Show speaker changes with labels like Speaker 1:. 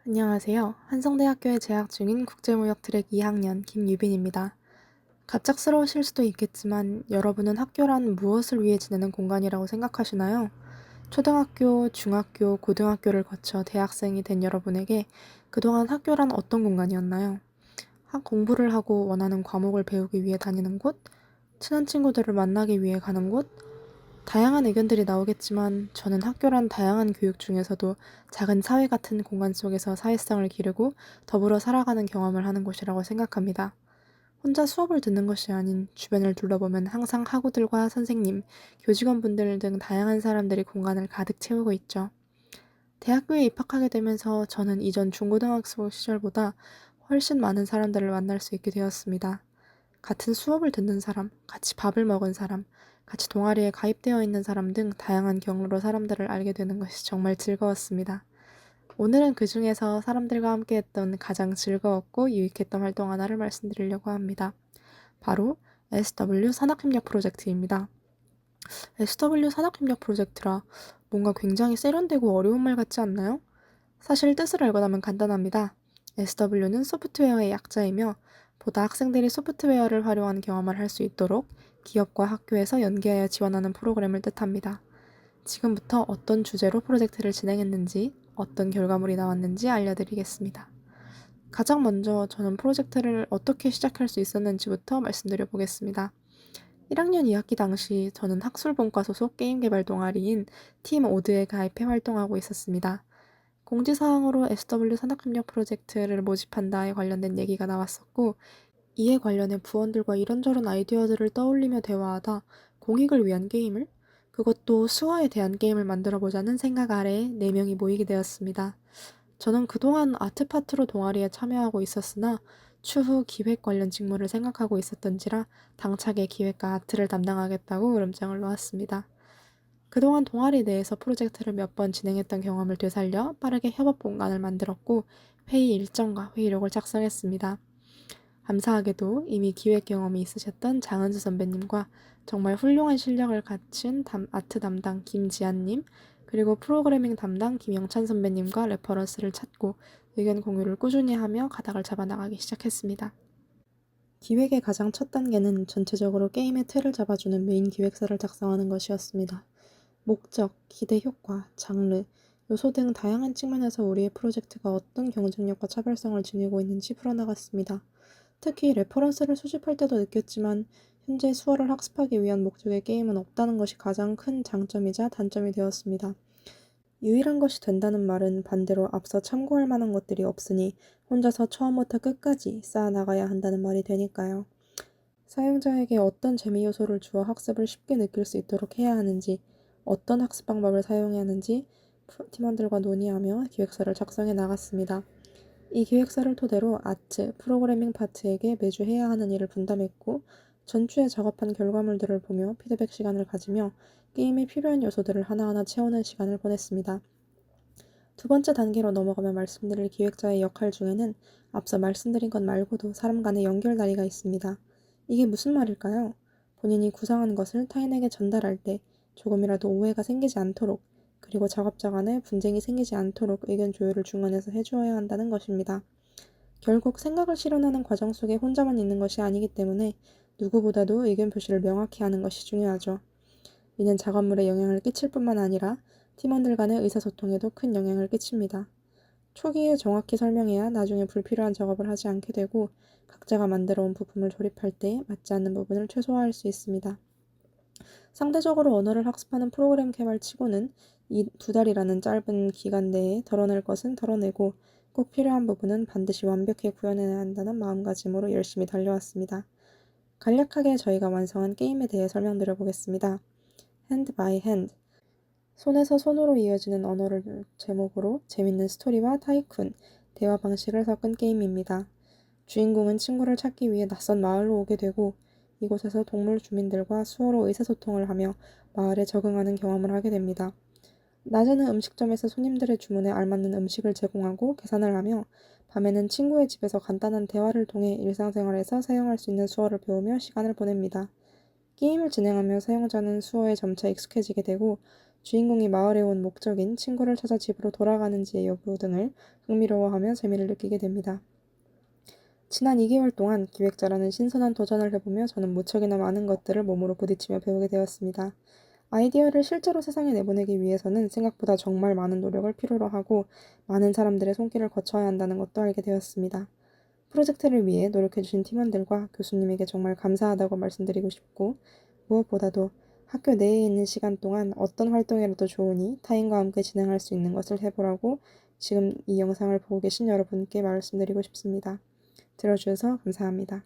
Speaker 1: 안녕하세요. 한성대학교에 재학 중인 국제무역 트랙 2학년 김유빈입니다. 갑작스러우실 수도 있겠지만 여러분은 학교란 무엇을 위해 지내는 공간이라고 생각하시나요? 초등학교, 중학교, 고등학교를 거쳐 대학생이 된 여러분에게 그동안 학교란 어떤 공간이었나요? 공부를 하고 원하는 과목을 배우기 위해 다니는 곳? 친한 친구들을 만나기 위해 가는 곳? 다양한 의견들이 나오겠지만 저는 학교란 다양한 교육 중에서도 작은 사회 같은 공간 속에서 사회성을 기르고 더불어 살아가는 경험을 하는 곳이라고 생각합니다. 혼자 수업을 듣는 것이 아닌 주변을 둘러보면 항상 학우들과 선생님, 교직원분들 등 다양한 사람들이 공간을 가득 채우고 있죠. 대학교에 입학하게 되면서 저는 이전 중고등학교 시절보다 훨씬 많은 사람들을 만날 수 있게 되었습니다. 같은 수업을 듣는 사람, 같이 밥을 먹은 사람, 같이 동아리에 가입되어 있는 사람 등 다양한 경로로 사람들을 알게 되는 것이 정말 즐거웠습니다. 오늘은 그 중에서 사람들과 함께 했던 가장 즐거웠고 유익했던 활동 하나를 말씀드리려고 합니다. 바로 SW 산학협력 프로젝트입니다. SW 산학협력 프로젝트라 뭔가 굉장히 세련되고 어려운 말 같지 않나요? 사실 뜻을 알고 나면 간단합니다. SW는 소프트웨어의 약자이며 보다 학생들이 소프트웨어를 활용한 경험을 할 수 있도록 기업과 학교에서 연계하여 지원하는 프로그램을 뜻합니다. 지금부터 어떤 주제로 프로젝트를 진행했는지, 어떤 결과물이 나왔는지 알려드리겠습니다. 가장 먼저 저는 프로젝트를 어떻게 시작할 수 있었는지부터 말씀드려 보겠습니다. 1학년 2학기 당시 저는 학술본과 소속 게임 개발 동아리인 팀 오드에 가입해 활동하고 있었습니다. 공지사항으로 SW 산학협력 프로젝트를 모집한다에 관련된 얘기가 나왔었고, 이에 관련해 부원들과 이런저런 아이디어들을 떠올리며 대화하다 공익을 위한 게임을, 그것도 수어에 대한 게임을 만들어 보자는 생각 아래에 4명이 모이게 되었습니다. 저는 그동안 아트 파트로 동아리에 참여하고 있었으나 추후 기획 관련 직무를 생각하고 있었던지라 당차게 기획과 아트를 담당하겠다고 으름장을 놓았습니다. 그동안 동아리 내에서 프로젝트를 몇 번 진행했던 경험을 되살려 빠르게 협업 공간을 만들었고 회의 일정과 회의록을 작성했습니다. 감사하게도 이미 기획 경험이 있으셨던 장은수 선배님과 정말 훌륭한 실력을 갖춘 아트 담당 김지한님, 그리고 프로그래밍 담당 김영찬 선배님과 레퍼런스를 찾고 의견 공유를 꾸준히 하며 가닥을 잡아나가기 시작했습니다. 기획의 가장 첫 단계는 전체적으로 게임의 틀을 잡아주는 메인 기획서를 작성하는 것이었습니다. 목적, 기대 효과, 장르, 요소 등 다양한 측면에서 우리의 프로젝트가 어떤 경쟁력과 차별성을 지니고 있는지 풀어나갔습니다. 특히 레퍼런스를 수집할 때도 느꼈지만 현재 수어를 학습하기 위한 목적의 게임은 없다는 것이 가장 큰 장점이자 단점이 되었습니다. 유일한 것이 된다는 말은 반대로 앞서 참고할 만한 것들이 없으니 혼자서 처음부터 끝까지 쌓아나가야 한다는 말이 되니까요. 사용자에게 어떤 재미 요소를 주어 학습을 쉽게 느낄 수 있도록 해야 하는지, 어떤 학습 방법을 사용해야 하는지 팀원들과 논의하며 기획서를 작성해 나갔습니다. 이 기획서를 토대로 아트, 프로그래밍 파트에게 매주 해야 하는 일을 분담했고 전주에 작업한 결과물들을 보며 피드백 시간을 가지며 게임에 필요한 요소들을 하나하나 채우는 시간을 보냈습니다. 두 번째 단계로 넘어가며 말씀드릴 기획자의 역할 중에는 앞서 말씀드린 것 말고도 사람 간의 연결다리가 있습니다. 이게 무슨 말일까요? 본인이 구상한 것을 타인에게 전달할 때 조금이라도 오해가 생기지 않도록, 그리고 작업자 간에 분쟁이 생기지 않도록 의견 조율을 중간에서 해주어야 한다는 것입니다. 결국 생각을 실현하는 과정 속에 혼자만 있는 것이 아니기 때문에 누구보다도 의견 표시를 명확히 하는 것이 중요하죠. 이는 작업물에 영향을 끼칠 뿐만 아니라 팀원들 간의 의사소통에도 큰 영향을 끼칩니다. 초기에 정확히 설명해야 나중에 불필요한 작업을 하지 않게 되고 각자가 만들어 온 부품을 조립할 때 맞지 않는 부분을 최소화할 수 있습니다. 상대적으로 언어를 학습하는 프로그램 개발 치고는 이 2달이라는 짧은 기간 내에 덜어낼 것은 덜어내고 꼭 필요한 부분은 반드시 완벽히 구현해야 한다는 마음가짐으로 열심히 달려왔습니다. 간략하게 저희가 완성한 게임에 대해 설명드려 보겠습니다. Hand by Hand, 손에서 손으로 이어지는 언어를 제목으로 재밌는 스토리와 타이쿤, 대화 방식을 섞은 게임입니다. 주인공은 친구를 찾기 위해 낯선 마을로 오게 되고 이곳에서 동물 주민들과 수어로 의사소통을 하며 마을에 적응하는 경험을 하게 됩니다. 낮에는 음식점에서 손님들의 주문에 알맞는 음식을 제공하고 계산을 하며 밤에는 친구의 집에서 간단한 대화를 통해 일상생활에서 사용할 수 있는 수어를 배우며 시간을 보냅니다. 게임을 진행하며 사용자는 수어에 점차 익숙해지게 되고 주인공이 마을에 온 목적인 친구를 찾아 집으로 돌아가는지의 여부 등을 흥미로워하며 재미를 느끼게 됩니다. 지난 2개월 동안 기획자라는 신선한 도전을 해보며 저는 무척이나 많은 것들을 몸으로 부딪히며 배우게 되었습니다. 아이디어를 실제로 세상에 내보내기 위해서는 생각보다 정말 많은 노력을 필요로 하고 많은 사람들의 손길을 거쳐야 한다는 것도 알게 되었습니다. 프로젝트를 위해 노력해주신 팀원들과 교수님에게 정말 감사하다고 말씀드리고 싶고 무엇보다도 학교 내에 있는 시간 동안 어떤 활동이라도 좋으니 타인과 함께 진행할 수 있는 것을 해보라고 지금 이 영상을 보고 계신 여러분께 말씀드리고 싶습니다. 들어주셔서 감사합니다.